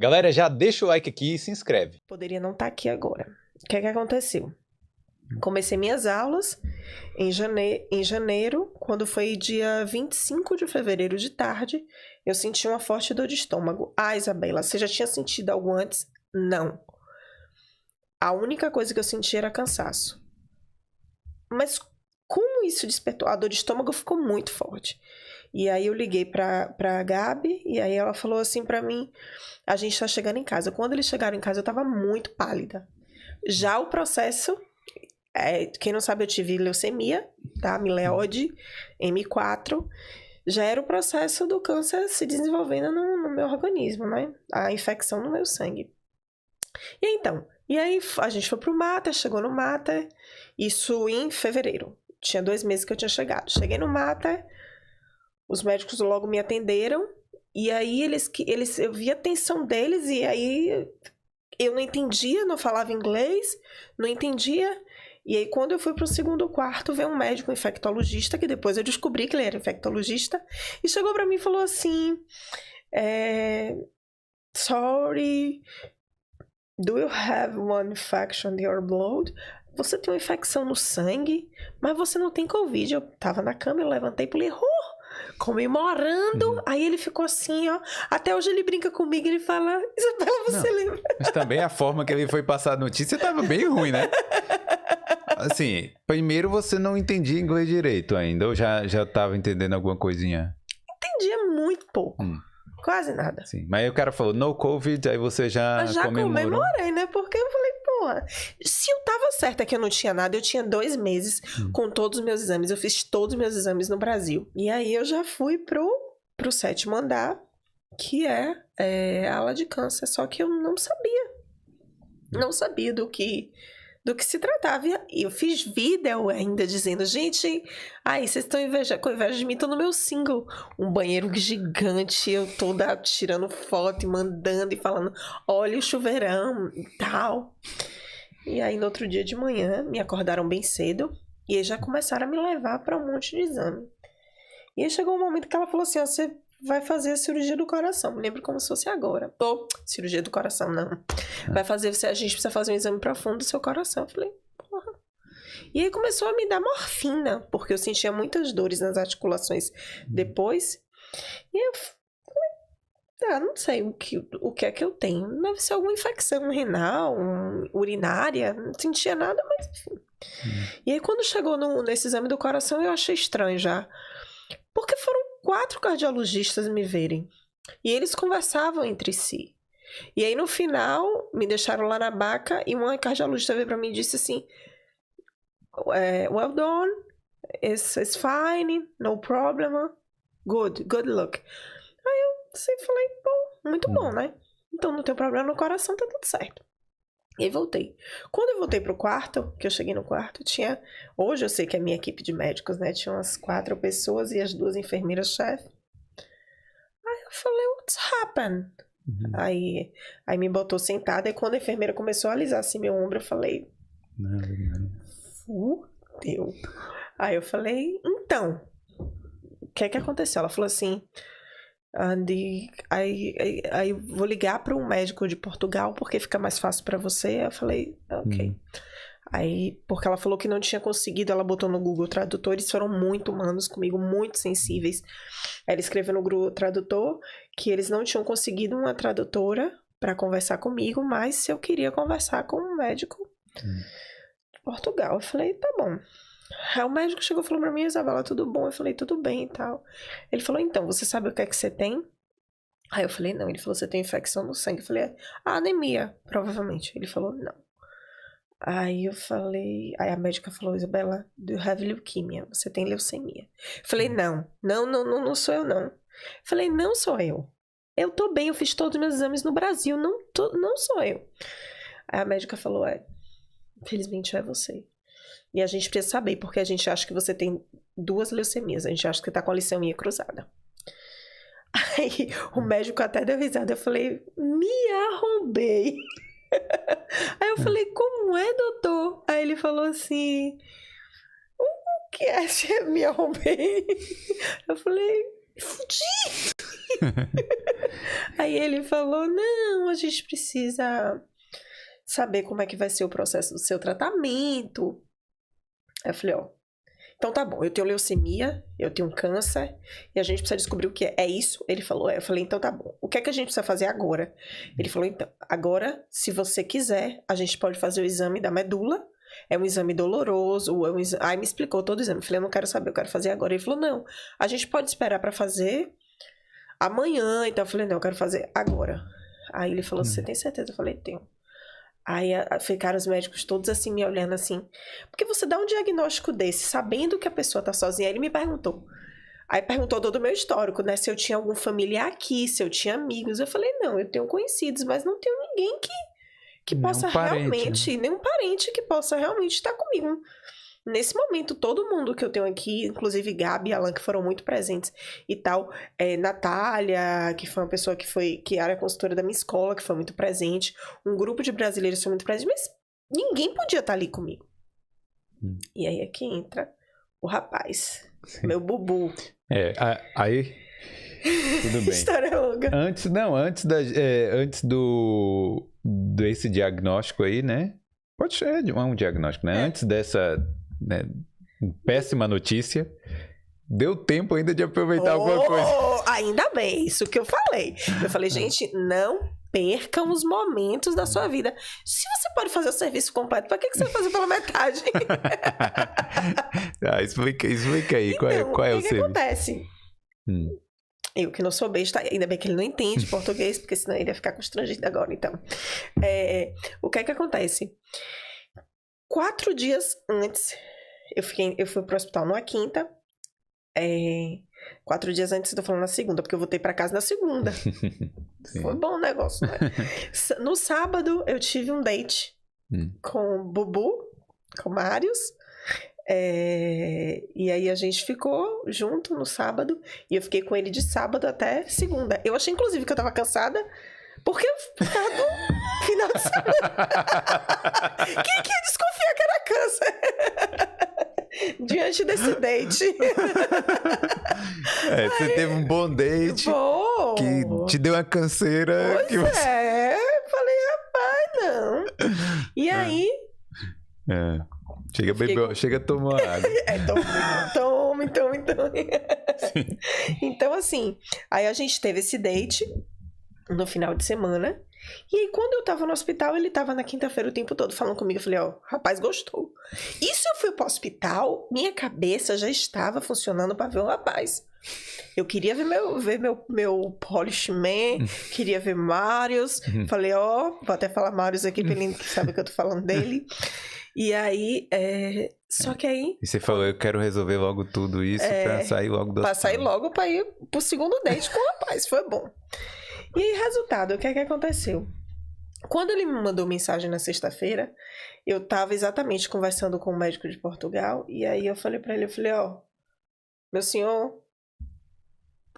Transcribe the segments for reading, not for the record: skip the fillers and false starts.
Galera, já deixa o like aqui e se inscreve. Poderia não estar aqui agora. O que é que aconteceu? Comecei minhas aulas em janeiro, quando foi dia 25 de fevereiro de tarde, eu senti uma forte dor de estômago. Ah, Isabela, você já tinha sentido algo antes? Não. A única coisa que eu senti era cansaço. Mas como isso despertou? A dor de estômago ficou muito forte. E aí eu liguei pra Gabi, e aí ela falou assim pra mim, a gente tá chegando em casa. Quando eles chegaram em casa, eu tava muito pálida. Já o processo... quem não sabe, eu tive leucemia, tá? Mileode, M4. Já era o processo do câncer se desenvolvendo no meu organismo, né? A infecção no meu sangue. E aí a gente foi pro Mater, chegou no Mater, isso em fevereiro. Tinha 2 meses que eu tinha chegado. Cheguei no Mater, os médicos logo me atenderam, e aí eu vi a tensão deles, e aí eu não entendia, não falava inglês, não entendia. E aí, quando eu fui pro segundo quarto, veio um médico infectologista, que depois eu descobri que ele era infectologista, e chegou pra mim e falou assim, sorry, do you have one infection in your blood? Você tem uma infecção no sangue, mas você não tem Covid. Eu tava na cama, eu levantei e pulei, comemorando. Aí ele ficou assim, ó. Até hoje ele brinca comigo, ele fala, Isabela, você lembra? Mas também a forma que ele foi passar a notícia tava bem ruim, né? Assim, primeiro você não entendia inglês direito ainda, ou já tava entendendo alguma coisinha? Entendia muito pouco. Quase nada. Sim, mas aí o cara falou, no Covid, aí você já comemorou. Comemorei, né? Porque eu falei, porra, se eu tava certa que eu não tinha nada, eu tinha 2 meses com todos os meus exames. Eu fiz todos os meus exames no Brasil. E aí eu já fui pro 7º andar, que é a ala de câncer. Só que eu não sabia. Não sabia do que se tratava. E eu fiz vídeo ainda dizendo, gente, vocês estão com inveja de mim, tô no meu single. Um banheiro gigante, eu toda tirando foto e mandando e falando, olha o chuveirão e tal. E aí no outro dia de manhã, me acordaram bem cedo e eles já começaram a me levar pra um monte de exame. E aí chegou um momento que ela falou assim, você vai fazer a cirurgia do coração. Me lembro como se fosse agora. Cirurgia do coração, não. A gente precisa fazer um exame profundo do seu coração. Eu falei, porra. E aí começou a me dar morfina, porque eu sentia muitas dores nas articulações depois. E eu falei, não sei o que é que eu tenho. Deve ser alguma infecção renal, urinária. Não sentia nada, mas enfim. E aí quando chegou nesse exame do coração, eu achei estranho já. Porque foram 4 cardiologistas me verem. E eles conversavam entre si. E aí, no final, me deixaram lá na baca e uma cardiologista veio pra mim e disse assim, well done, it's fine, no problem, good luck. Aí eu falei, bom, muito bom, né? Então não tem problema no coração, tá tudo certo. E aí voltei. Quando eu voltei pro quarto, que eu cheguei no quarto, hoje eu sei que é a minha equipe de médicos, né? Tinha umas 4 pessoas e as 2 enfermeiras-chefe. Aí eu falei, what's happened? Aí me botou sentada e quando a enfermeira começou a alisar assim meu ombro, eu falei, fudeu. Aí eu falei, então, o que é que aconteceu? Ela falou assim, aí vou ligar para um médico de Portugal porque fica mais fácil para você. Eu falei, ok. Aí, porque ela falou que não tinha conseguido, ela botou no Google Tradutor, eles foram muito humanos comigo, muito sensíveis. Ela escreveu no Google Tradutor que eles não tinham conseguido uma tradutora para conversar comigo, mas se eu queria conversar com um médico de Portugal. Eu falei, tá bom. Aí o médico chegou e falou pra mim, Isabela, tudo bom? Eu falei, tudo bem e tal. Ele falou, então, você sabe o que é que você tem? Aí eu falei, não. Ele falou, você tem infecção no sangue. Eu falei, anemia, provavelmente. Ele falou, não. Aí eu falei, aí a médica falou, Isabela, do you have leukemia? Você tem leucemia. Eu falei, não sou eu não. Eu falei, não sou eu. Eu tô bem, eu fiz todos os meus exames no Brasil, não sou eu. Aí a médica falou, infelizmente é você. E a gente precisa saber, porque a gente acha que você tem 2 leucemias, a gente acha que tá com a leucemia cruzada. Aí o médico até deu risada, eu falei, me arrombei. Aí eu falei, como é, doutor? Aí ele falou assim, o que é? Me arrombei. Eu falei, Fudi! Aí ele falou, não, a gente precisa saber como é que vai ser o processo do seu tratamento. Aí eu falei, ó, então tá bom, eu tenho leucemia, eu tenho câncer, e a gente precisa descobrir o que é. É isso? Ele falou, eu falei, então tá bom. O que é que a gente precisa fazer agora? Ele falou, então, agora, se você quiser, a gente pode fazer o exame da medula. É um exame doloroso, Aí me explicou todo o exame. Eu falei, eu não quero saber, eu quero fazer agora. Ele falou, não, a gente pode esperar pra fazer amanhã. Então eu falei, não, eu quero fazer agora. Aí ele falou, você tem certeza? Eu falei, tenho. Aí ficaram os médicos todos assim, me olhando assim. Porque você dá um diagnóstico desse, sabendo que a pessoa tá sozinha. Aí ele me perguntou. Aí perguntou todo o meu histórico, né? Se eu tinha algum familiar aqui, se eu tinha amigos. Eu falei, não, eu tenho conhecidos, mas não tenho ninguém que possa realmente, nenhum parente que possa realmente estar comigo. Nesse momento, todo mundo que eu tenho aqui, inclusive Gabi e Alan, que foram muito presentes e tal, Natália, que foi uma pessoa que era consultora da minha escola, que foi muito presente, um grupo de brasileiros foi muito presente, mas ninguém podia estar ali comigo. E aí é que entra o rapaz, meu bubu. Aí... Tudo bem. História longa. Antes desse diagnóstico aí, né? Pode ser um diagnóstico, né? Antes dessa péssima notícia, deu tempo ainda de aproveitar alguma coisa. Ainda bem, isso que eu falei. Eu falei, gente, não percam os momentos da sua vida. Se você pode fazer o serviço completo, pra que você vai fazer pela metade? Explica aí, então, qual é o que serviço? Acontece? Eu que não sou besta, ainda bem que ele não entende português, porque senão ele ia ficar constrangido agora, então. O que é que acontece? 4 dias antes, eu fui pro hospital numa quinta. 4 dias antes, eu tô falando na segunda, porque eu voltei pra casa na segunda. Foi bom o negócio, né? No sábado, eu tive um date com o Bubu, com o Marius. E aí a gente ficou junto no sábado. E eu fiquei com ele de sábado até segunda. Eu achei, inclusive, que eu tava cansada, porque eu ficava no final de semana. Quem que ia desconfiar que era câncer? Diante desse date. Você teve um bom date. Que te deu uma canseira. Falei, rapaz, não. E aí... Chega a tomar água. Tome. Então, assim, aí a gente teve esse date no final de semana. E aí, quando eu tava no hospital, ele tava na quinta-feira o tempo todo falando comigo. Eu falei, rapaz, gostou. E se eu fui pro hospital, minha cabeça já estava funcionando pra ver o rapaz. Eu queria ver meu Polish Man, queria ver Marius. Falei, vou até falar Marius aqui pra ele saber que eu tô falando dele. E aí, só que aí... E você falou, eu quero resolver logo tudo isso pra sair logo do hospital. Pra sair logo, pra ir pro segundo date com o rapaz, foi bom. E aí, resultado, o que é que aconteceu? Quando ele me mandou mensagem na sexta-feira, eu tava exatamente conversando com o médico de Portugal, e aí eu falei pra ele, meu senhor,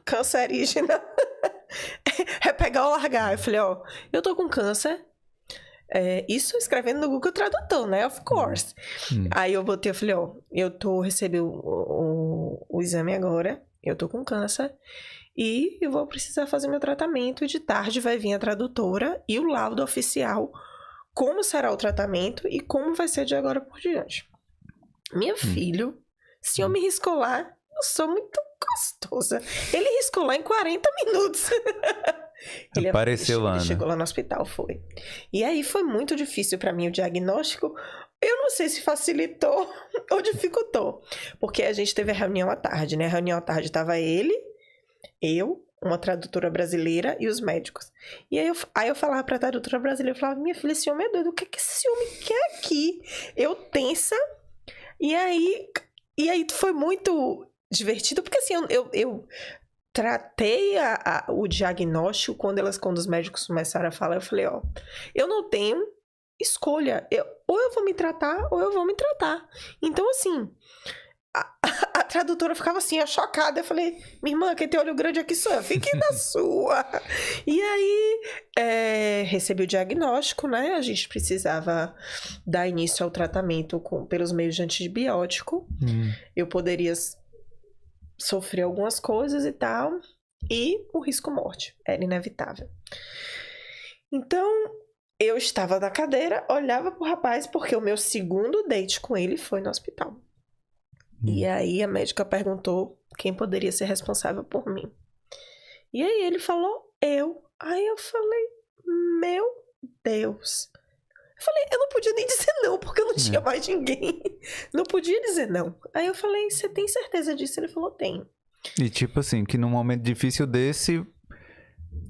cancerígena, é pegar ou largar. Eu falei, eu tô com câncer. Isso escrevendo no Google Tradutor, né? Of course. Aí eu botei, eu falei, eu recebi o exame agora, eu tô com câncer e eu vou precisar fazer meu tratamento e de tarde vai vir a tradutora e o laudo oficial, como será o tratamento e como vai ser de agora por diante. Meu filho, se eu me riscou lá, eu sou muito gostosa. Ele riscou lá em 40 minutos. Ele apareceu lá, ele chegou lá no hospital, foi. E aí foi muito difícil pra mim o diagnóstico. Eu não sei se facilitou ou dificultou. Porque a gente teve a reunião à tarde, né? A reunião à tarde tava ele, eu, uma tradutora brasileira e os médicos. E aí eu falava pra tradutora brasileira, eu falava, minha filha, esse homem é doido, o que esse homem quer aqui? Eu tensa. E aí foi muito divertido, porque assim, eu tratei o diagnóstico quando os médicos começaram a falar, eu falei, eu não tenho escolha, ou eu vou me tratar, ou eu vou me tratar. Então, assim, a tradutora ficava assim, chocada, eu falei, minha irmã, quem tem olho grande aqui sou eu, fique na sua. E aí, recebi o diagnóstico, né, a gente precisava dar início ao tratamento pelos meios de antibiótico. Eu poderia sofri algumas coisas e tal, e o risco morte era inevitável. Então, eu estava na cadeira, olhava pro rapaz, porque o meu segundo date com ele foi no hospital. E aí a médica perguntou quem poderia ser responsável por mim. E aí ele falou, eu. Aí eu falei, meu Deus. Eu falei, eu não podia nem dizer não, porque eu não tinha mais ninguém. Não podia dizer não. Aí eu falei, você tem certeza disso? Ele falou, tenho. E tipo assim, que num momento difícil desse,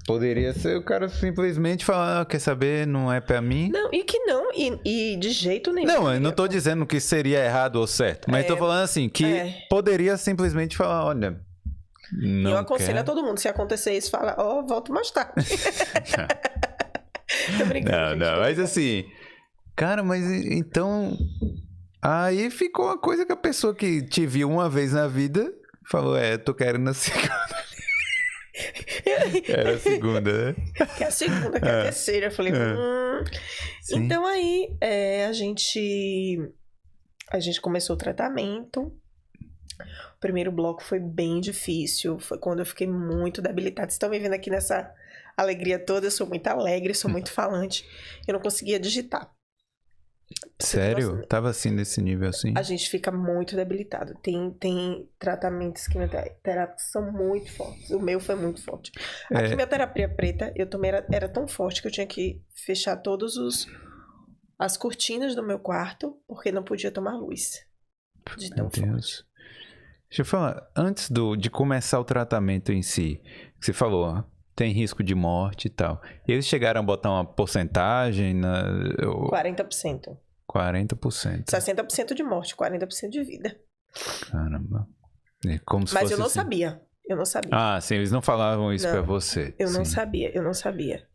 poderia ser o cara simplesmente falar, quer saber, não é pra mim. Não, e que não, e de jeito nenhum. Não, eu não tô dizendo que seria errado ou certo, mas tô falando assim, que poderia simplesmente falar, olha, não eu aconselho quer. a todo mundo, se acontecer isso, fala, volto mais tarde. Tô brincando, Não, mas assim, cara, mas então, aí ficou uma coisa que a pessoa que te viu uma vez na vida, falou, tô querendo a segunda. Era a segunda, né? Que é a segunda, que é a terceira. Eu falei, Então aí, a gente começou o tratamento. O primeiro bloco foi bem difícil. Foi quando eu fiquei muito debilitada. Vocês estão me vendo aqui nessa alegria toda. Eu sou muito alegre, sou muito falante. Eu não conseguia digitar. Sério? Tava assim, nesse nível assim? A gente fica muito debilitado. Tem tratamentos quimioterápicos que são muito fortes. O meu foi muito forte. A quimioterapia preta, eu tomei, era tão forte que eu tinha que fechar todas as cortinas do meu quarto, porque não podia tomar luz. De tão forte. Deixa eu falar, antes de começar o tratamento em si, que você falou, ó, tem risco de morte e tal. Eles chegaram a botar uma porcentagem? 40%. 40%. 60% de morte, 40% de vida. Caramba. Como se Mas fosse eu não assim. sabia. Eu não sabia. Ah, sim, eles não falavam isso pra você. Eu não sabia.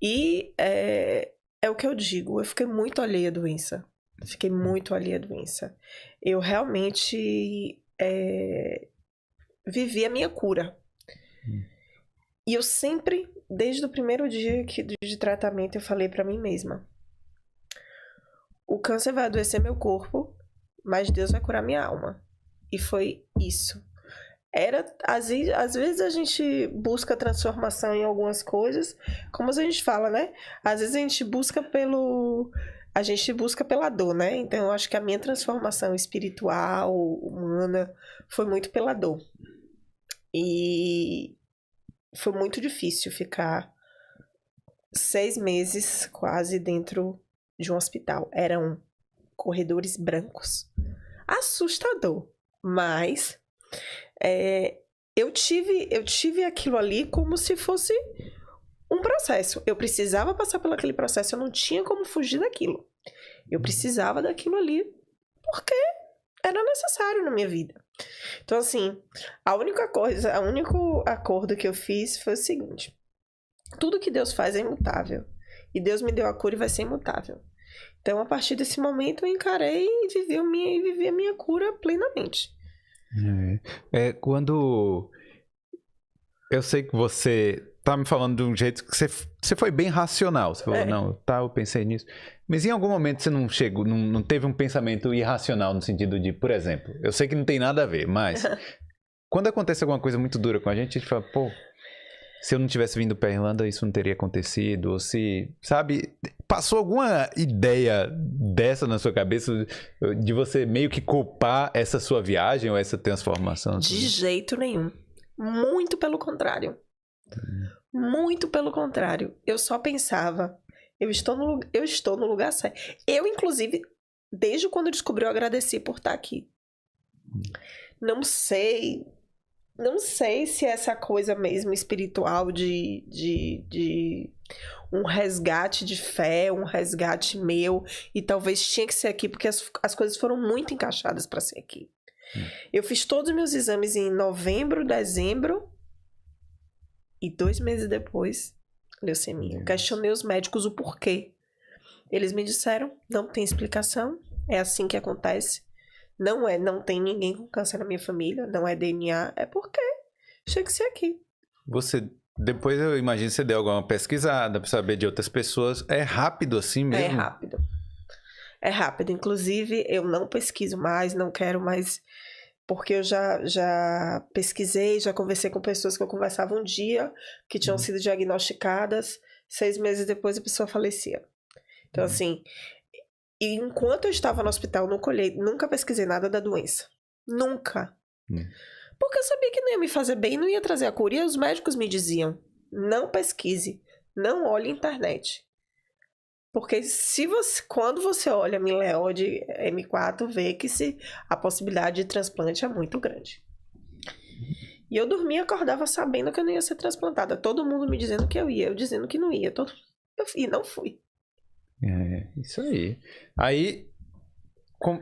E é o que eu digo, eu fiquei muito alheia à doença. Fiquei muito alheia à doença. Eu realmente vivi a minha cura. E eu sempre, desde o primeiro dia de tratamento, eu falei pra mim mesma: o câncer vai adoecer meu corpo, mas Deus vai curar minha alma. E foi isso. Às vezes a gente busca transformação em algumas coisas, como a gente fala, né? Às vezes a gente busca pela dor, né? Então eu acho que a minha transformação espiritual, humana, foi muito pela dor. E foi muito difícil ficar 6 meses quase dentro de um hospital. Eram corredores brancos. Assustador. Mas eu tive aquilo ali como se fosse um processo. Eu precisava passar por aquele processo. Eu não tinha como fugir daquilo. Eu precisava daquilo ali porque era necessário na minha vida. Então, assim, o único acordo que eu fiz foi o seguinte: tudo que Deus faz é imutável. E Deus me deu a cura e vai ser imutável. Então, a partir desse momento, eu encarei e vivi a minha cura plenamente. Quando... Eu sei que você tá me falando de um jeito que você foi bem racional. Você falou, não, eu pensei nisso. Mas em algum momento você não chegou, não teve um pensamento irracional no sentido de, por exemplo, eu sei que não tem nada a ver, mas quando acontece alguma coisa muito dura com a gente fala, pô, se eu não tivesse vindo pra Irlanda, isso não teria acontecido. Ou se, sabe, passou alguma ideia dessa na sua cabeça de você meio que culpar essa sua viagem ou essa transformação? De jeito nenhum. Muito pelo contrário. Muito pelo contrário. Eu só pensava, eu estou no lugar certo. Eu, inclusive, desde quando eu descobri, eu agradeci por estar aqui. Não sei se essa coisa mesmo espiritual de um resgate de fé, um resgate meu, e talvez tinha que ser aqui, porque as coisas foram muito encaixadas para ser aqui. Eu fiz todos os meus exames em novembro, dezembro, e 2 meses depois, leucemia. Eu questionei os médicos o porquê. Eles me disseram, não tem explicação, é assim que acontece. Não tem ninguém com câncer na minha família, não é DNA, é porque tinha que ser aqui. Depois eu imagino que você deu alguma pesquisada para saber de outras pessoas. É rápido assim mesmo? É rápido. Inclusive, eu não pesquiso mais, não quero mais, Porque eu já pesquisei, já conversei com pessoas que eu conversava um dia, que tinham sido diagnosticadas, 6 meses depois a pessoa falecia. Então, assim, e enquanto eu estava no hospital, nunca pesquisei nada da doença. Nunca. Porque eu sabia que não ia me fazer bem, não ia trazer a cura. E os médicos me diziam, não pesquise, não olhe internet. Porque quando você olha amiloide M4, vê que a possibilidade de transplante é muito grande. E eu dormia e acordava sabendo que eu não ia ser transplantada. Todo mundo me dizendo que eu ia, eu dizendo que não ia. E não fui. Isso aí. Aí,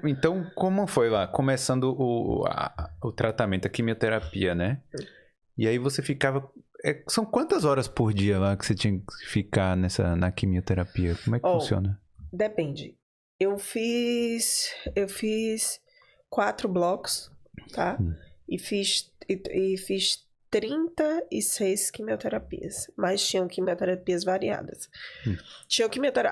então, como foi lá? Começando o tratamento, a quimioterapia, né? E aí você ficava... são quantas horas por dia lá que você tinha que ficar na quimioterapia? Como é que funciona? Depende. Eu fiz 4 blocos, tá? E fiz 36 quimioterapias. Mas tinham quimioterapias variadas.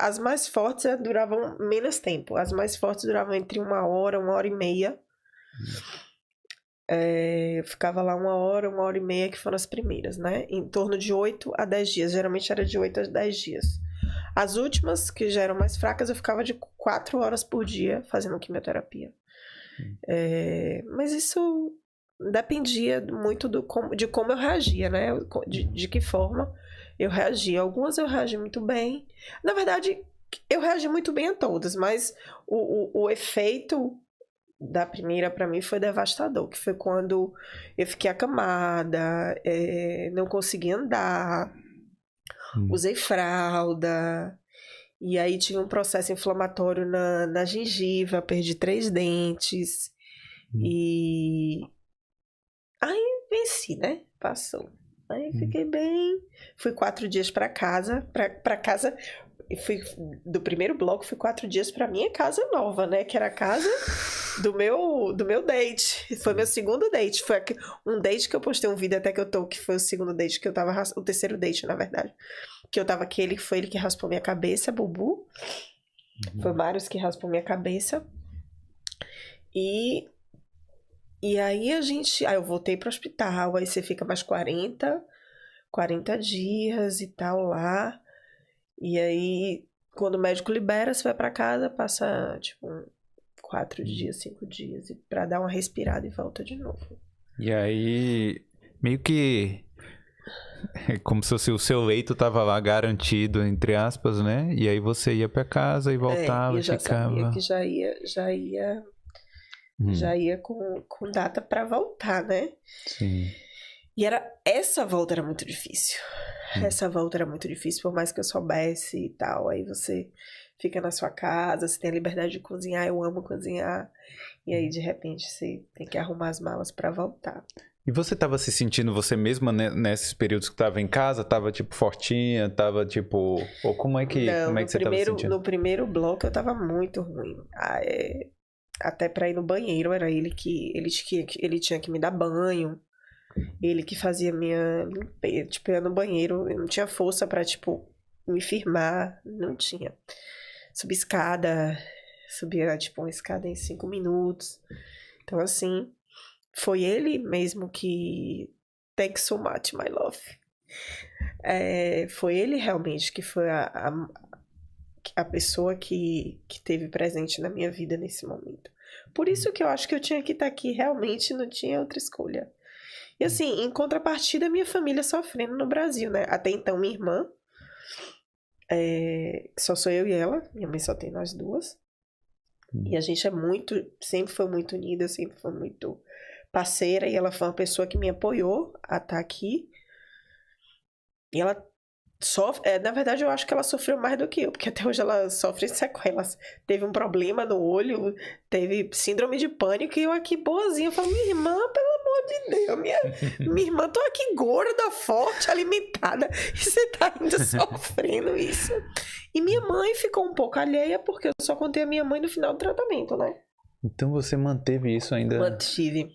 As mais fortes duravam menos tempo. As mais fortes duravam entre 1 hora e meia. Eu ficava lá 1 hora e meia, que foram as primeiras, né? Em torno de 8 a 10 dias. Geralmente era de 8 a 10 dias. As últimas, que já eram mais fracas, eu ficava de 4 horas por dia fazendo quimioterapia. Mas isso dependia muito de como eu reagia, né? De que forma eu reagia. Algumas eu reagi muito bem. Na verdade, eu reagi muito bem a todas, mas o efeito da primeira pra mim foi devastador, que foi quando eu fiquei acamada, não conseguia andar, usei fralda, e aí tive um processo inflamatório na gengiva, perdi 3 dentes, e aí venci, né? Passou. Aí fiquei bem, fui 4 dias pra casa, do primeiro bloco, fui 4 dias pra minha casa nova, né? Que era a casa do meu date. Foi meu segundo date. Foi um date que eu postei um vídeo até que foi o segundo date, que eu tava... O terceiro date, na verdade. Que eu tava... Foi ele que raspou minha cabeça, Bubu. Foi Marius que raspou minha cabeça. E aí aí eu voltei pro hospital. Aí você fica mais 40 dias e tal lá. E aí, quando o médico libera, você vai pra casa, passa, 4 dias, 5 dias, pra dar uma respirada e volta de novo. E aí, meio que... É como se o seu leito tava lá garantido, entre aspas, né? E aí você ia pra casa e voltava e ficava... Sabia que já ia com data pra voltar, né? Sim. E essa volta era muito difícil. Essa volta era muito difícil, por mais que eu soubesse e tal. Aí você fica na sua casa, você tem a liberdade de cozinhar, eu amo cozinhar. E aí, de repente, você tem que arrumar as malas pra voltar. E você tava se sentindo você mesma nesses períodos que tava em casa? Tava, fortinha? Tava, Ou como é que, você tava se sentindo? No primeiro bloco, eu tava muito ruim. Até pra ir no banheiro, era ele tinha que me dar banho. Ele que fazia minha limpeza. Eu ia no banheiro, eu não tinha força pra, me firmar. Não tinha. Subia uma escada em 5 minutos. Então, assim, foi ele mesmo que... Thanks so much, my love. Foi ele realmente que foi a pessoa que teve presente na minha vida nesse momento. Por isso que eu acho que eu tinha que estar aqui. Realmente não tinha outra escolha. E assim, em contrapartida, minha família sofrendo no Brasil, né? Até então, minha irmã, só sou eu e ela, minha mãe só tem nós duas. E a gente sempre foi muito unida, sempre foi muito parceira, e ela foi uma pessoa que me apoiou a estar aqui. E ela na verdade, eu acho que ela sofreu mais do que eu, porque até hoje ela sofre sequelas. Teve um problema no olho, teve síndrome de pânico, e eu aqui boazinha, eu falo, minha irmã, pelo amor de Deus, minha irmã, tô aqui gorda, forte, alimentada, e você tá ainda sofrendo isso. E minha mãe ficou um pouco alheia, porque eu só contei a minha mãe no final do tratamento, né? Então você manteve isso ainda? Mantive.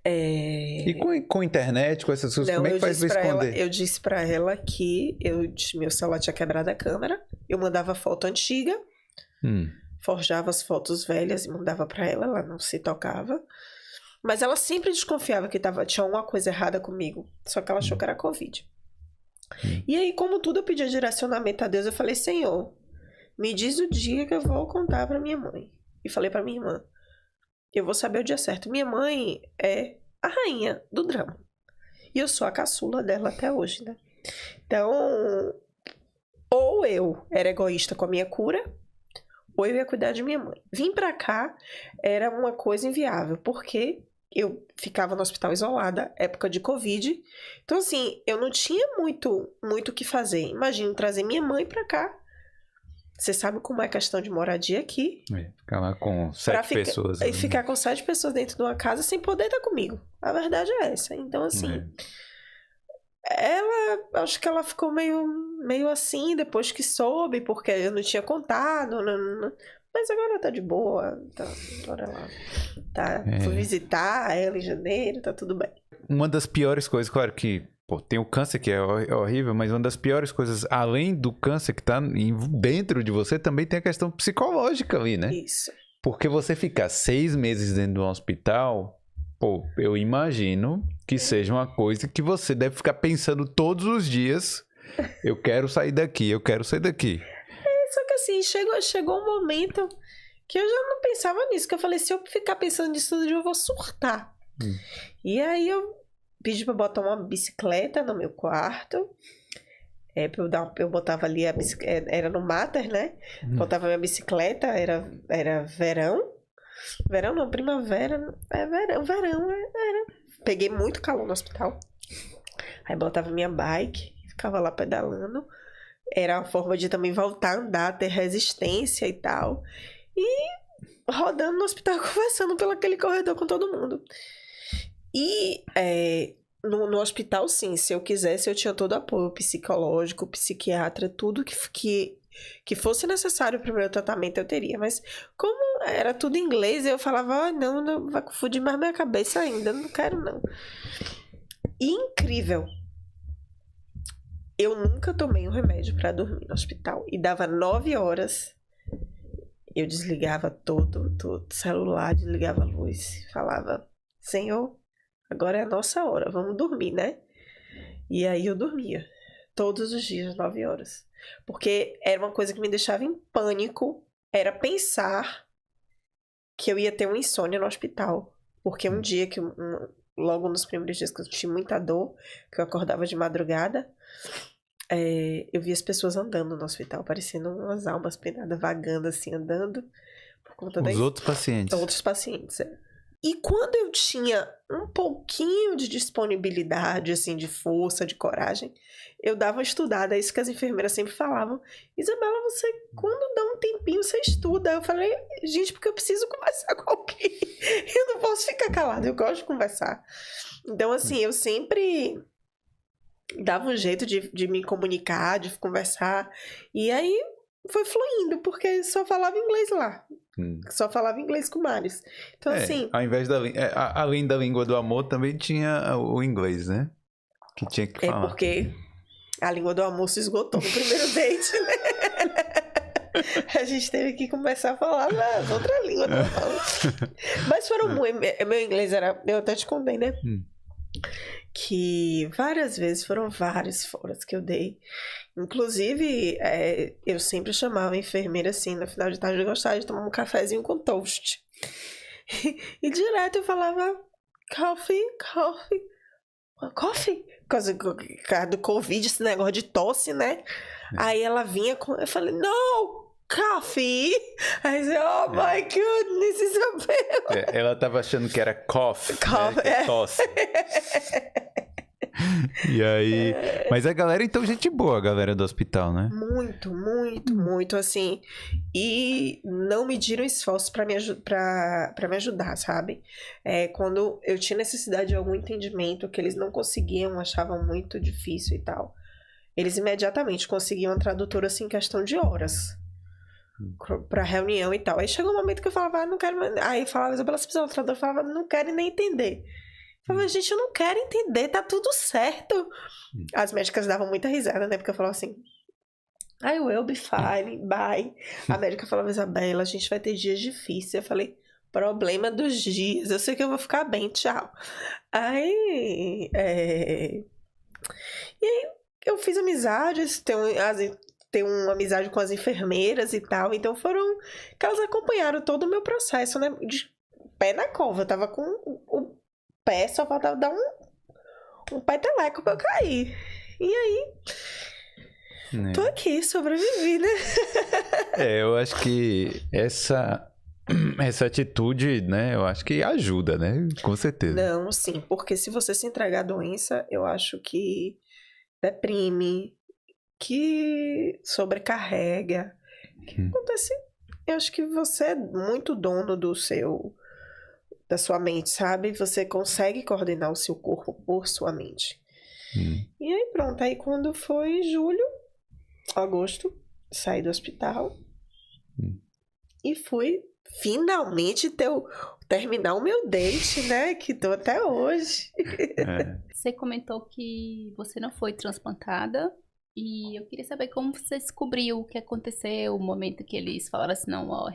E com internet, com essas coisas, como é que faz pra esconder? Eu disse pra ela que meu celular tinha quebrado a câmera, eu mandava foto antiga, forjava as fotos velhas e mandava pra ela não se tocava. Mas ela sempre desconfiava que tinha alguma coisa errada comigo. Só que ela achou que era Covid. E aí, como tudo, eu pedi direcionamento a Deus. Eu falei, Senhor, me diz o dia que eu vou contar pra minha mãe. E falei pra minha irmã, eu vou saber o dia certo. Minha mãe é a rainha do drama. E eu sou a caçula dela até hoje, né? Então, ou eu era egoísta com a minha cura, ou eu ia cuidar de minha mãe. Vim pra cá era uma coisa inviável, porque eu ficava no hospital isolada, época de Covid. Então, assim, eu não tinha muito o que fazer. Imagina trazer minha mãe pra cá. Você sabe como é a questão de moradia aqui. Ficar lá com 7 pessoas. E ficar com 7 pessoas dentro de uma casa sem poder estar comigo. A verdade é essa. Então, assim, acho que ela ficou meio assim depois que soube, porque eu não tinha contado. Mas agora tá de boa. Agora ela fui visitar ela em janeiro, tá tudo bem. Uma das piores coisas, claro que tem o câncer que é horrível, mas uma das piores coisas, além do câncer que tá dentro de você, também tem a questão psicológica ali, né? Isso. Porque você ficar 6 meses dentro de um hospital, eu imagino que seja uma coisa que você deve ficar pensando todos os dias, eu quero sair daqui, eu quero sair daqui. Só que assim, chegou um momento que eu já não pensava nisso, que eu falei, se eu ficar pensando nisso todo dia, eu vou surtar. E aí eu pedi pra botar uma bicicleta no meu quarto. Eu botava ali a bicicleta, era no Mater, né? Botava minha bicicleta, era verão. Verão não, primavera. Verão. Peguei muito calor no hospital. Aí botava minha bike, ficava lá pedalando. Era uma forma de também voltar a andar, ter resistência e tal. E rodando no hospital, conversando pelo aquele corredor com todo mundo. E no hospital, sim, se eu quisesse, eu tinha todo o apoio psicológico, psiquiatra, tudo que fosse necessário para o meu tratamento eu teria. Mas como era tudo em inglês, eu falava, não, vai confundir mais minha cabeça ainda, não quero não. E incrível. Eu nunca tomei um remédio para dormir no hospital. E dava 9 horas, eu desligava todo celular, desligava a luz, falava, Senhor, agora é a nossa hora, vamos dormir, né? E aí eu dormia, todos os dias, 9 horas. Porque era uma coisa que me deixava em pânico, era pensar que eu ia ter uma insônia no hospital. Porque um dia que, logo nos primeiros dias que eu tinha muita dor, que eu acordava de madrugada, eu via as pessoas andando no hospital, parecendo umas almas penadas, vagando assim, andando. Por conta outros pacientes. Outros pacientes, E quando eu tinha um pouquinho de disponibilidade, assim, de força, de coragem, eu dava uma estudada. É isso que as enfermeiras sempre falavam. Isabela, você, quando dá um tempinho, você estuda. Eu falei, gente, porque eu preciso conversar com alguém. Eu não posso ficar calada, eu gosto de conversar. Então, assim, eu sempre dava um jeito de me comunicar, de conversar. E aí foi fluindo, porque só falava inglês lá. Só falava inglês com o Marius. Então, assim... Ao invés além da língua do amor, também tinha o inglês, né? Que tinha que falar. Porque a língua do amor se esgotou no primeiro date, né? A gente teve que começar a falar na outra língua do amor. Mas foram muito... Meu inglês era... Eu até te contei, né? Que várias vezes, foram vários foras que eu dei. Inclusive, eu sempre chamava a enfermeira assim, no final de tarde eu gostava de tomar um cafezinho com toast. E direto eu falava, coffee. Por causa do Covid, esse negócio de tosse, né? Aí ela vinha com... Eu falei, no, coffee. Aí eu disse, oh my goodness, Isabel. Ela tava achando que era cough, né? Que é tosse. E aí... Mas a galera, então, gente boa, a galera do hospital, né? Muito, assim. E não mediram esforços pra me ajudar, sabe? Quando eu tinha necessidade de algum entendimento que eles não conseguiam, achavam muito difícil e tal, eles imediatamente conseguiam uma tradutora, assim, em questão de horas. Pra reunião e tal. Aí chegou um momento que eu falava, não quero mais... Aí falava, Isabela, você precisa de um tradutor? Eu falava, não quero nem entender. Eu falava, gente, eu não quero entender, tá tudo certo. As médicas davam muita risada, né? Porque eu falava assim, I will be fine, bye. A médica falava, Isabela, a gente vai ter dias difíceis. Eu falei, problema dos dias, eu sei que eu vou ficar bem, tchau. Aí, E aí eu fiz amizades, tenho uma amizade com as enfermeiras e tal, então foram que elas acompanharam todo o meu processo, né? De pé na cova, eu tava com o pé, só faltava dar um peteleco pra eu cair. E aí, tô aqui, sobrevivi, né? Eu acho que essa atitude, né, eu acho que ajuda, né? Com certeza. Não, sim, porque se você se entregar à doença, eu acho que deprime, que sobrecarrega. O que acontece? Eu acho que você é muito dono da sua mente, sabe? Você consegue coordenar o seu corpo por sua mente. E aí pronto, aí quando foi agosto, saí do hospital e fui finalmente terminar o meu date, né? Que tô até hoje. Você comentou que você não foi transplantada. E eu queria saber como você descobriu o que aconteceu, o momento que eles falaram assim, não, ó,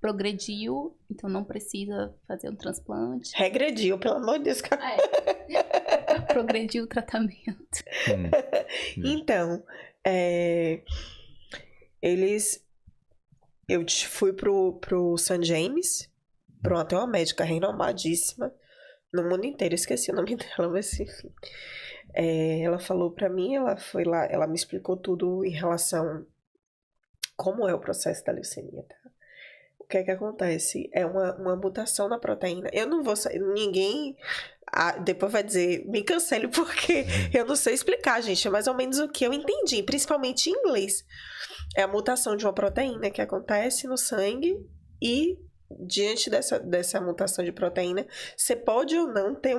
progrediu, então não precisa fazer um transplante. Regrediu, pelo amor de Deus. Progrediu o tratamento. Então, eu fui pro St. James, até uma médica renomadíssima no mundo inteiro, esqueci o nome dela, mas enfim. Ela falou pra mim, ela foi lá, ela me explicou tudo em relação como é o processo da leucemia, tá? O que é que acontece? É uma mutação na proteína. Eu não vou sair, ninguém depois vai dizer, me cancele porque eu não sei explicar, gente, é mais ou menos o que eu entendi, principalmente em inglês. É a mutação de uma proteína que acontece no sangue e diante dessa mutação de proteína, você pode ou não ter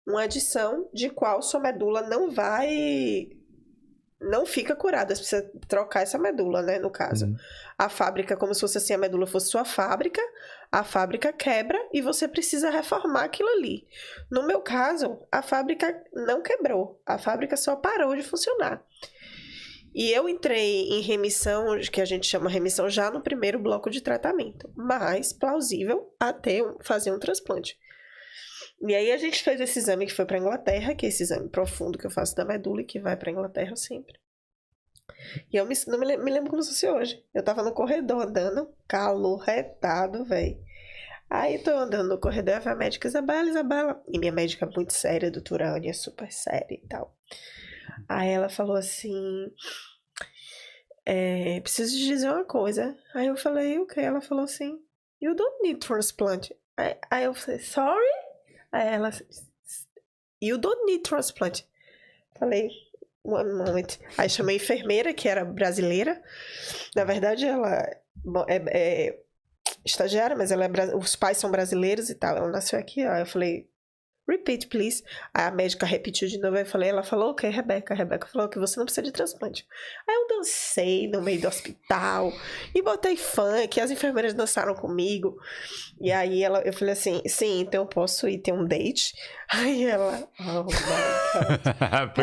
uma adição de qual sua medula não fica curada. Você precisa trocar essa medula, né, no caso. A fábrica, como se fosse assim, a medula fosse sua fábrica, a fábrica quebra e você precisa reformar aquilo ali. No meu caso, a fábrica não quebrou, a fábrica só parou de funcionar. E eu entrei em remissão, que a gente chama remissão, já no primeiro bloco de tratamento, mas plausível até fazer um transplante. E aí a gente fez esse exame que foi para Inglaterra, que é esse exame profundo que eu faço da medula e que vai para Inglaterra sempre. E eu me lembro como se fosse hoje. Eu tava no corredor andando, calor retado, velho. Aí tô andando no corredor e a médica, Isabela. E minha médica é muito séria, a doutora Ania, super séria e tal. Aí ela falou assim, preciso te dizer uma coisa. Aí eu falei, o quê? Ela falou assim, you don't need transplant. Aí eu falei, sorry? Aí ela, you don't need transplant. Falei, one moment. Aí chamei a enfermeira, que era brasileira. Na verdade, ela é estagiária, mas os pais são brasileiros e tal. Ela nasceu aqui, ó. Eu falei, repeat, please. Aí a médica repetiu de novo. Ela falou, ok, Rebeca. A Rebeca falou que você não precisa de transplante. Aí eu dancei no meio do hospital e botei funk. As enfermeiras dançaram comigo. E aí eu falei assim, sim, então eu posso ir ter um date? Aí ela, oh my God.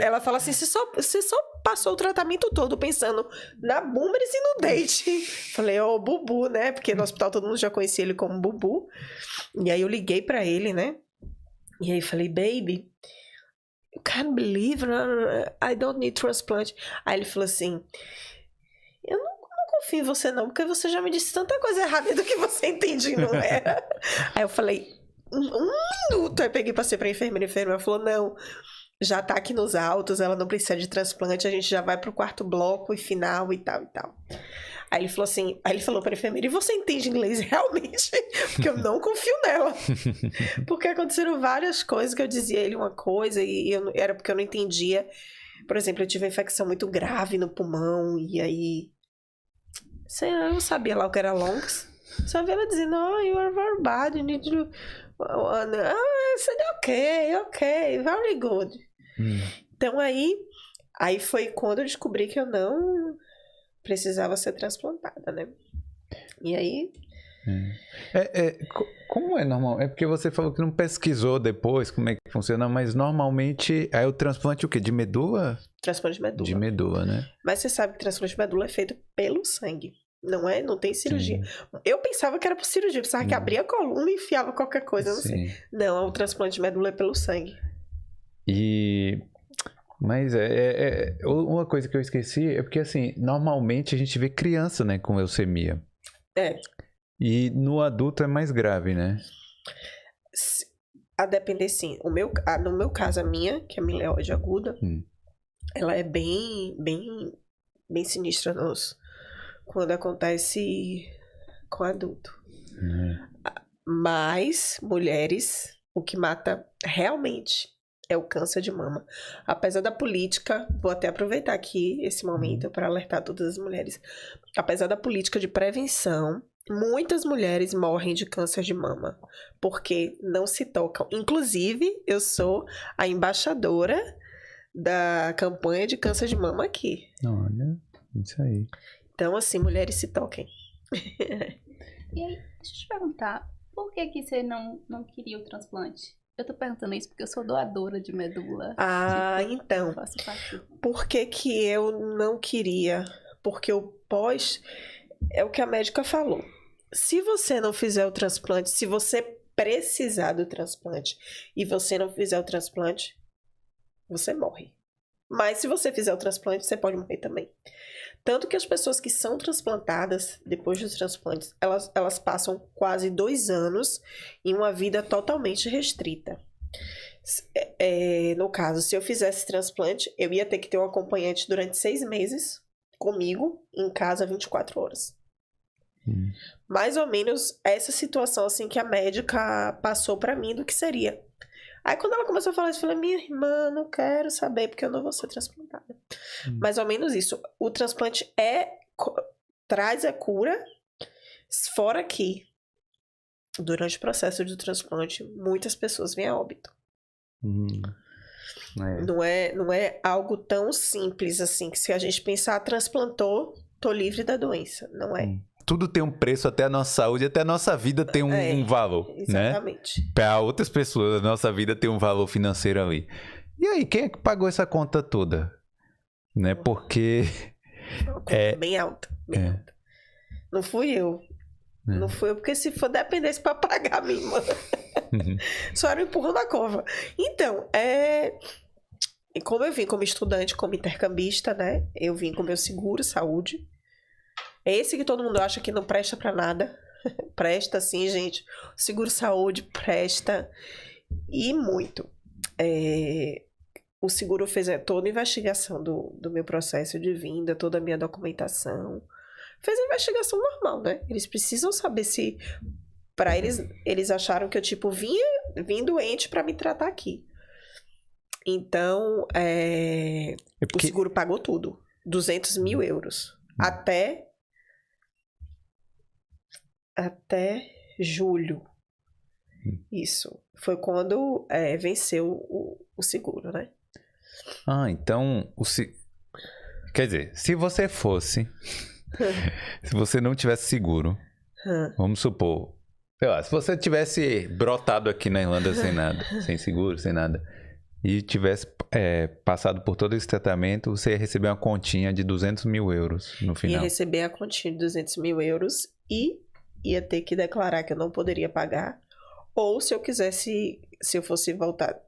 Ela falou assim, você só passou o tratamento todo pensando na Bumbles e no date. Falei, Bubu, né? Porque no hospital todo mundo já conhecia ele como Bubu. E aí eu liguei pra ele, né? E aí falei, baby, you can't believe I don't need transplant. Aí ele falou assim, eu não confio em você não, porque você já me disse tanta coisa errada do que você entende e não era. Aí eu falei, um minuto. Aí peguei e passei pra enfermeira. A enfermeira falou, não, já tá aqui nos autos, ela não precisa de transplante, a gente já vai pro quarto bloco e final e tal e tal. Aí ele falou assim, aí ele falou pra enfermeira, e você entende inglês realmente? Porque eu não confio nela. Porque aconteceram várias coisas que eu dizia a ele uma coisa e era porque eu não entendia. Por exemplo, eu tive uma infecção muito grave no pulmão e aí eu não sabia lá o que era lungs. Só vi ela dizendo, you are very bad, you need to... I said, ok, very good. Então aí foi quando eu descobri que eu não precisava ser transplantada, né? E aí Como é normal? É porque você falou que não pesquisou depois como é que funciona, mas normalmente é o transplante o quê? De medula? Transplante de medula. De medula, né? Mas você sabe que transplante de medula é feito pelo sangue. Não é? Não tem cirurgia. Sim. Eu pensava que era por cirurgia. Eu pensava que abria a coluna e enfiava qualquer coisa, eu não sei. Não, o transplante de medula é pelo sangue. Mas uma coisa que eu esqueci é porque, assim, normalmente a gente vê criança, né, com leucemia. E no adulto é mais grave, né? A depender, sim. No meu caso, a minha, que é a mieloide aguda, ela é bem sinistra quando acontece com adulto. Mas, mulheres, o que mata realmente é o câncer de mama. Apesar da política, vou até aproveitar aqui esse momento para alertar todas as mulheres. Apesar da política de prevenção, muitas mulheres morrem de câncer de mama porque não se tocam. Inclusive, eu sou a embaixadora da campanha de câncer de mama aqui. Olha, isso aí. Então, assim, mulheres se toquem. E aí, deixa eu te perguntar, por que você não queria o transplante? Eu tô perguntando isso porque eu sou doadora de medula. Então. Faço parte. Por que eu não queria? Porque o pós é o que a médica falou. Se você não fizer o transplante, se você precisar do transplante e você não fizer o transplante, você morre. Mas se você fizer o transplante, você pode morrer também. Tanto que as pessoas que são transplantadas, depois dos transplantes, elas passam quase 2 anos em uma vida totalmente restrita. No caso, se eu fizesse transplante, eu ia ter que ter um acompanhante durante 6 meses comigo, em casa, 24 horas. Mais ou menos essa situação assim que a médica passou pra mim do que seria. Aí quando ela começou a falar isso, eu falei, minha irmã, não quero saber porque eu não vou ser transplantada. Mais ou menos isso. O transplante traz a cura, fora que durante o processo de transplante, muitas pessoas vêm a óbito. Não é algo tão simples assim, que se a gente pensar, transplantou, tô livre da doença. Não é. Tudo tem um preço, até a nossa saúde, até a nossa vida tem um valor, exatamente. né? Para outras pessoas, a nossa vida tem um valor financeiro ali. E aí, quem é que pagou essa conta toda? Né? Porque... Bem alta, bem alta. Não fui eu. Não fui eu, porque se for dependesse para pagar minha irmã, só era um empurrão na cova. Então, como eu vim como estudante, como intercambista, né? Eu vim com meu seguro saúde. É esse que todo mundo acha que não presta pra nada. Presta sim, gente. O seguro saúde presta. E muito. O seguro fez toda a investigação do meu processo de vinda, toda a minha documentação. Fez a investigação normal, né? Eles precisam saber se... Pra eles acharam que eu, tipo, vim doente pra me tratar aqui. Então, o seguro pagou tudo. 200 mil euros. Até julho. Isso. Foi quando venceu o seguro, né? Então... Quer dizer, se você fosse... se você não tivesse seguro... Vamos supor... Sei lá, se você tivesse brotado aqui na Irlanda sem nada, sem seguro, sem nada, e tivesse passado por todo esse tratamento, você ia receber uma continha de 200 mil euros no final. Ia receber a continha de 200 mil euros e ia ter que declarar que eu não poderia pagar. Ou se eu fosse voltar,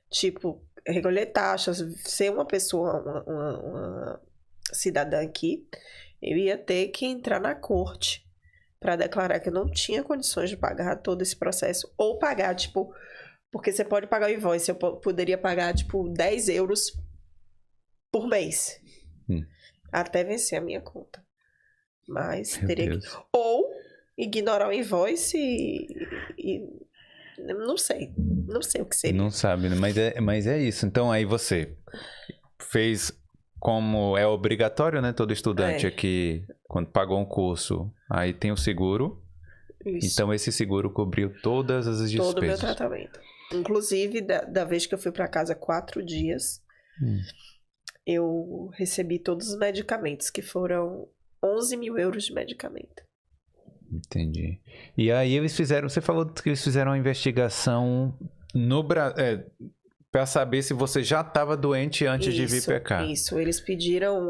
tipo, recolher taxas, ser uma pessoa, uma cidadã aqui, eu ia ter que entrar na corte para declarar que eu não tinha condições de pagar todo esse processo. Ou pagar, tipo... Porque você pode pagar o invoice. Eu poderia pagar, tipo, 10 euros por mês. Até vencer a minha conta. Mas teria que... Ou ignorar o invoice e... Não sei. Não sei o que seria. Não sabe, né? Mas é isso. Então, aí você fez... Como é obrigatório, né? Todo estudante aqui, quando pagou um curso, aí tem o seguro. Isso. Então, esse seguro cobriu todas as despesas. Todo o meu tratamento. Inclusive, da vez que eu fui para casa 4 dias, eu recebi todos os medicamentos, que foram 11 mil euros de medicamento. Entendi. E aí eles fizeram, você falou que eles fizeram uma investigação no Brasil, para saber se você já estava doente antes de vir para cá. Isso, eles pediram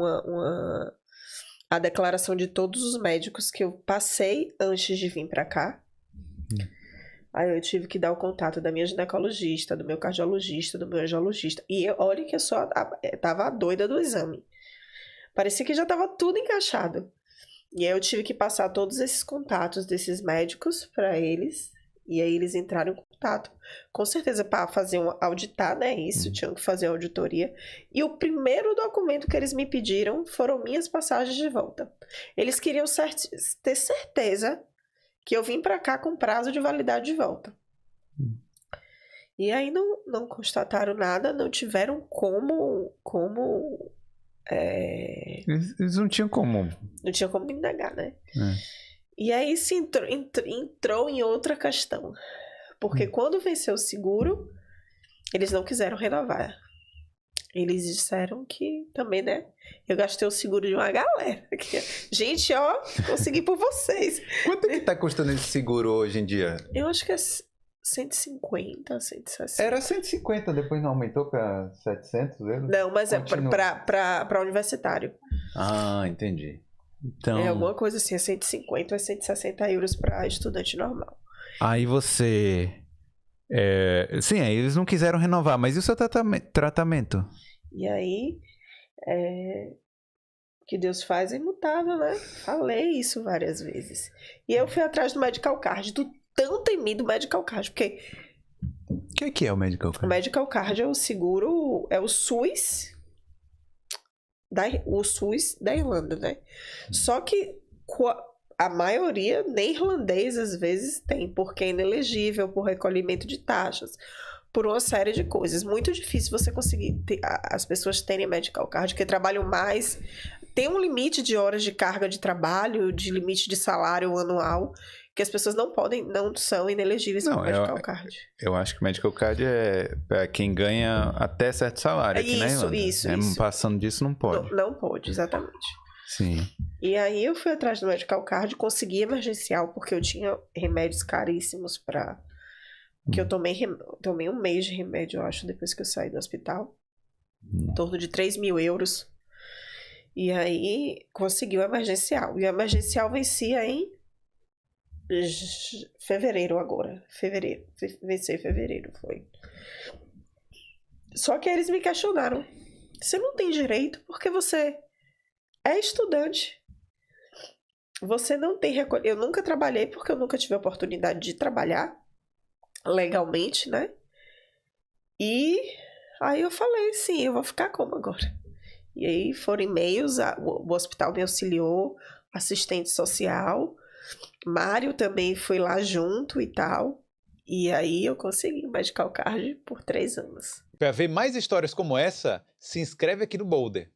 a declaração de todos os médicos que eu passei antes de vir para cá. Aí eu tive que dar o contato da minha ginecologista, do meu cardiologista, do meu angiologista. E olha que eu só tava doida do exame. Parecia que já tava tudo encaixado. E aí eu tive que passar todos esses contatos desses médicos para eles. E aí eles entraram em contato. Com certeza para fazer auditar, né? Isso, tinham que fazer uma auditoria. E o primeiro documento que eles me pediram foram minhas passagens de volta. Eles queriam ter certeza que eu vim para cá com prazo de validade de volta. E aí não constataram nada, não tiveram como Eles não tinham como. Não tinha como me negar, né? E aí se entrou em outra questão. Porque quando venceu o seguro, eles não quiseram renovar. Eles disseram que também, né? Eu gastei o seguro de uma galera. Gente, ó, consegui por vocês. Quanto é que tá custando esse seguro hoje em dia? Eu acho que é 150, 160. Era 150, depois não aumentou para 700 euros? Não, mas Continua. é para universitário. Ah, entendi. Então, É alguma coisa assim, é 150 ou é 160 euros para estudante normal. aí você... sim, aí eles não quiseram renovar, mas e o seu tratamento? E aí, o que Deus faz é imutável, né? Falei isso várias vezes. E eu fui atrás do Medical Card, do tão temido Medical Card, porque O que é o Medical o Card? Medical Card é o seguro, é o SUS da Irlanda, né? Só que a maioria, nem irlandês às vezes tem, porque é inelegível por recolhimento de taxas, por uma série de coisas. Muito difícil você conseguir as pessoas terem Medical Card, que trabalham mais. Tem um limite de horas de carga de trabalho, de limite de salário anual, que as pessoas não são inelegíveis para o Medical Card. Eu acho que o Medical Card é para quem ganha até certo salário aqui na Irlanda. Isso. Passando disso não pode. Não pode, exatamente. Sim. E aí eu fui atrás do Medical Card, consegui emergencial, porque eu tinha remédios caríssimos para... Que eu tomei um mês de remédio, eu acho, depois que eu saí do hospital. Em torno de 3 mil euros. E aí consegui o emergencial. E o emergencial vencia em fevereiro agora. Venceu em fevereiro, foi. Só que eles me questionaram. Você não tem direito porque você é estudante. Você não tem... Eu nunca trabalhei porque eu nunca tive a oportunidade de trabalhar legalmente, né? E aí eu falei, sim, eu vou ficar como agora? E aí foram e-mails, o hospital me auxiliou, assistente social, Mário também foi lá junto e tal. E aí eu consegui o Medical Card por 3 anos. Para ver mais histórias como essa, se inscreve aqui no Boulder.